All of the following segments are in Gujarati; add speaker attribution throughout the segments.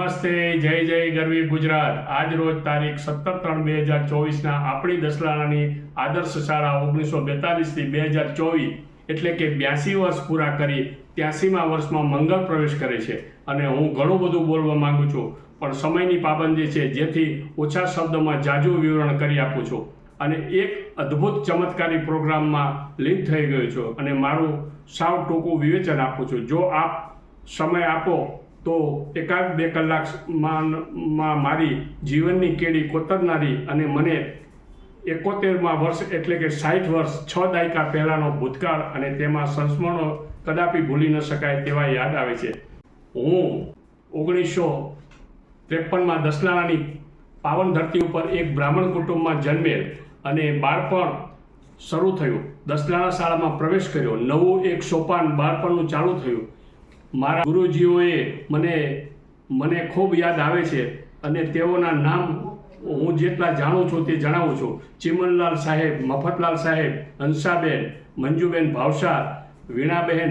Speaker 1: નમસ્તે, જય જય ગરવી ગુજરાત। આજ રોજ તારીખ 17/3/2024 આપણી દસલાણાની આદર્શ શાળા 1942 થી 2024 એટલે કે 82 વર્ષ પૂરા કરી 83મા વર્ષમાં મંગળ પ્રવેશ કરે છે। અને હું ઘણું બધું બોલવા માંગુ છું, પણ સમયની પાબંદી છે, જેથી ઓછા શબ્દમાં જાજુ વિવરણ કરી આપું છું અને એક અદ્ભુત ચમત્કારી પ્રોગ્રામમાં લીન થઈ ગયો છું અને મારું સાવ ટૂંકું વિવેચન આપું છું। જો આપ સમય આપો તો એકાદ બે કલાકમાં મારી જીવનની કેડી કોતરનારી અને મને 71મા વર્ષ એટલે કે 60 વર્ષ 6 દાયકા પહેલાંનો ભૂતકાળ અને તેમાં સંસ્મરણો કદાપી ભૂલી ન શકાય તેવા યાદ આવે છે। હું 1953માં દસલાણાની પાવન ધરતી ઉપર એક બ્રાહ્મણ કુટુંબમાં જન્મેલ અને બાળપણ શરૂ થયું। દસલાણા શાળામાં પ્રવેશ કર્યો। નવું એક સોપાન બાળપણનું ચાલુ થયું। મારા ગુરુજીઓએ મને ખૂબ યાદ આવે છે અને તેઓના નામ હું જેટલા જાણું છું તે જણાવું છું। ચિમનલાલ સાહેબ, મફતલાલ સાહેબ, હંસાબેન, મંજુબેન ભાવસાર, વીણાબહેન,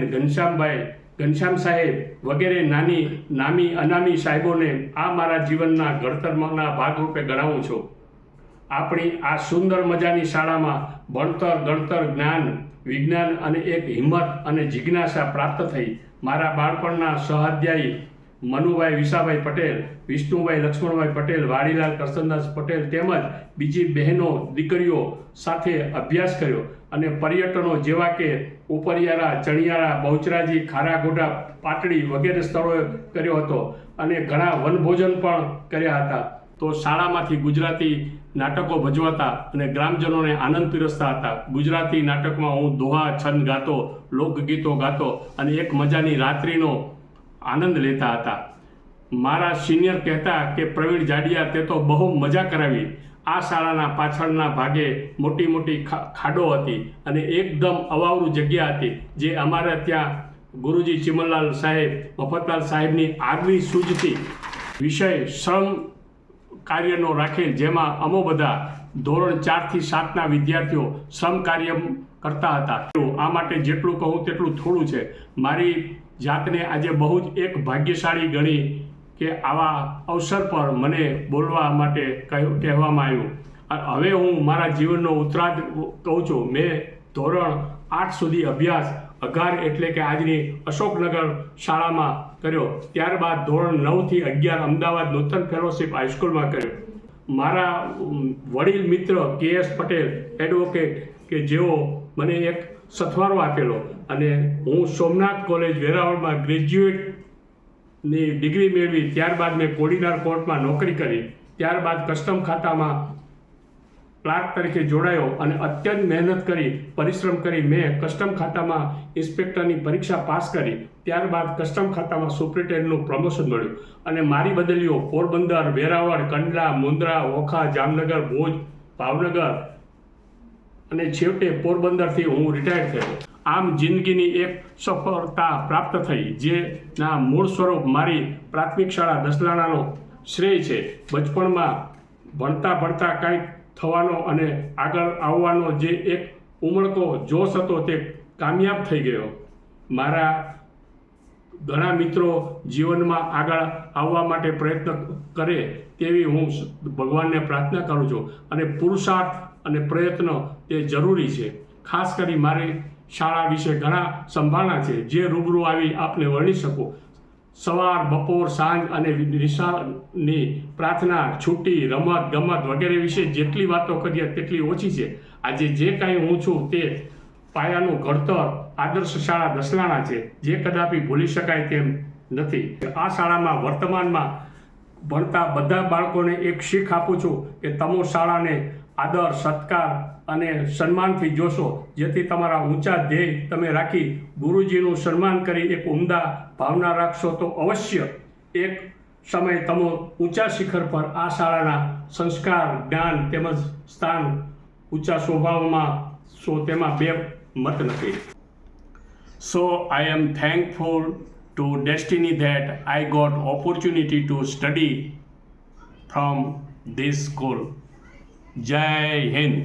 Speaker 1: ઘનશ્યામ સાહેબ વગેરે નામી અનામી સાહેબોને આ મારા જીવનના ઘડતરના ભાગરૂપે ગણાવું છું। આપણી આ સુંદર મજાની શાળામાં ભણતર, ગણતર, જ્ઞાન, વિજ્ઞાન અને એક હિંમત અને જિજ્ઞાસા પ્રાપ્ત થઈ। મારા બાળપણના સહાધ્યાયી મનુભાઈ વિસાભાઈ પટેલ, વિષ્ણુભાઈ લક્ષ્મણભાઈ પટેલ, વાડીલાલ કરસનદાસ પટેલ તેમજ બીજી બહેનો દીકરીઓ સાથે અભ્યાસ કર્યો અને પર્યટનો જેવા કે ઉપરિયાળા, ચણિયાળા, બહુચરાજી, ખારાગોડા, પાટડી વગેરે સ્થળોએ કર્યો હતો અને ઘણા વનભોજન પણ કર્યા હતા। તો શાળામાંથી ગુજરાતી નાટકો ભજવાતા અને ગ્રામજનોને આનંદ પીરસતા હતા। ગુજરાતી નાટકમાં હું દોહા, છંદ ગાતો, લોકગીતો ગાતો અને એક મજાની રાત્રિનો આનંદ લેતા હતા। મારા સિનિયર કહેતા કે પ્રવીણ જાડિયા તે તો બહુ મજા કરાવી। આ શાળાના પાછળના ભાગે મોટી મોટી ખાડો હતી અને એકદમ અવાવરું જગ્યા હતી, જે અમારે ત્યાં ગુરુજી ચિમનલાલ સાહેબ, મફતલાલ સાહેબની આગવી સૂઝથી વિષય શ્રમ કાર્યનો રાખેલ, જેમાં અમો બધા ધોરણ 4 થી 7ના વિદ્યાર્થીઓ શ્રમ કાર્ય કરતા હતા। આ માટે જેટલું કહું તેટલું થોડું છે। મારી જાતને આજે બહુ જ એક ભાગ્યશાળી ગણી કે આવા અવસર પર મને બોલવા માટે કહેવામાં આવ્યું। હવે હું મારા જીવનનો ઉત્તરાર્ધ કહું છું। મેં ધોરણ 8 સુધી અભ્યાસ અઘાર એટલે કે આજની અશોકનગર શાળામાં કર્યો। ત્યારબાદ ધોરણ 9 થી 11 અમદાવાદ નૂતન ફેલોશિપ હાઈસ્કૂલમાં કર્યો। મારા વડીલ મિત્ર KS પટેલ એડવોકેટ કે જેઓ મને એક સથવારો આપેલો અને હું સોમનાથ કોલેજ વેરાવળમાં ગ્રેજ્યુએટની ડિગ્રી મેળવી। ત્યારબાદ મેં કોડીનાર કોર્ટમાં નોકરી કરી। ત્યારબાદ કસ્ટમ ખાતામાં ક્લાર્ક તરીકે જોડાયો અને અત્યંત મહેનત કરી, પરિશ્રમ કરી મેં કસ્ટમ ખાતામાં ઇન્સ્પેક્ટરની પરીક્ષા પાસ કરી। ત્યારબાદ કસ્ટમ ખાતામાં સુપ્રિન્ટેન્ડન્ટનું પ્રમોશન મળ્યું અને મારી બદલીઓ પોરબંદર, વેરાવળ, કંડલા, મુન્દ્રા, ઓખા, જામનગર, ભુજ, ભાવનગર અને છેવટે પોરબંદરથી હું રિટાયર થયો। આમ જિંદગીની એક સફળતા પ્રાપ્ત થઈ, જેના મૂળ સ્વરૂપ મારી પ્રાથમિક શાળા દસલાણાનો શ્રેય છે। બચપણમાં ભણતા કંઈક થવાનો અને આગળ આવવાનો જે એક ઉમળકો જોશ હતો તે કામયાબ થઈ ગયો। મારા ઘણા મિત્રો જીવનમાં આગળ આવવા માટે પ્રયત્ન કરે તેવી હું ભગવાનને પ્રાર્થના કરું છું અને પુરુષાર્થ અને પ્રયત્ન તે જરૂરી છે। ખાસ કરી મારી શાળા વિશે ઘણા સંભાળના છે, જે રૂબરૂ આવી આપને વર્ણી શકું। સવાર, બપોર, સાંજ અને નિશાળની પ્રાર્થના, છૂટી, રમત ગમત વગેરે વિશે જેટલી વાતો કરીએ તેટલી ઓછી છે। આજે જે કાંઈ હું છું તે પાયાનું ઘડતર આદર્શ શાળા દસલાણા છે, જે કદાપી ભૂલી શકાય તેમ નથી। આ શાળામાં વર્તમાનમાં ભણતા બધા બાળકોને એક શીખ આપું છું કે તમે શાળાને આદર, સત્કાર અને સન્માનથી જોશો, જેથી તમારા ઊંચા ધ્યેય તમે રાખી ગુરુજીનું સન્માન કરી એક ઉમદા ભાવના રાખશો તો અવશ્ય એક સમય તમે ઊંચા શિખર પર આ શાળાના સંસ્કાર, જ્ઞાન તેમજ સ્થાન ઊંચા સ્વભાવમાં સો તેમાં બે મત નથી। So I am thankful to destiny that I got opportunity to study from this school. Jai Hind.